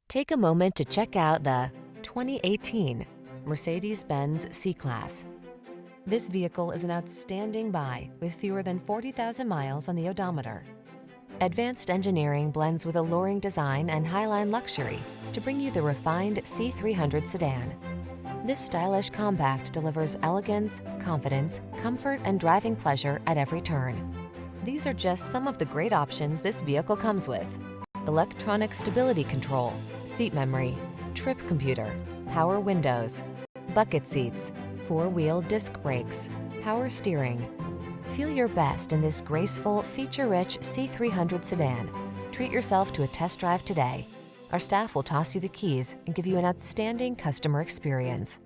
Take a moment to check out the 2018 Mercedes-Benz C-Class. This vehicle is an outstanding buy with fewer than 40,000 miles on the odometer. Advanced engineering blends with alluring design and highline luxury to bring you the refined C300 sedan. This stylish compact delivers elegance, confidence, comfort, and driving pleasure at every turn. These are just some of the great options this vehicle comes with: electronic stability control, seat memory, trip computer, power windows, bucket seats, four-wheel disc brakes, power steering. Feel your best in this graceful, feature-rich C300 sedan. Treat yourself to a test drive today. Our staff will toss you the keys and give you an outstanding customer experience.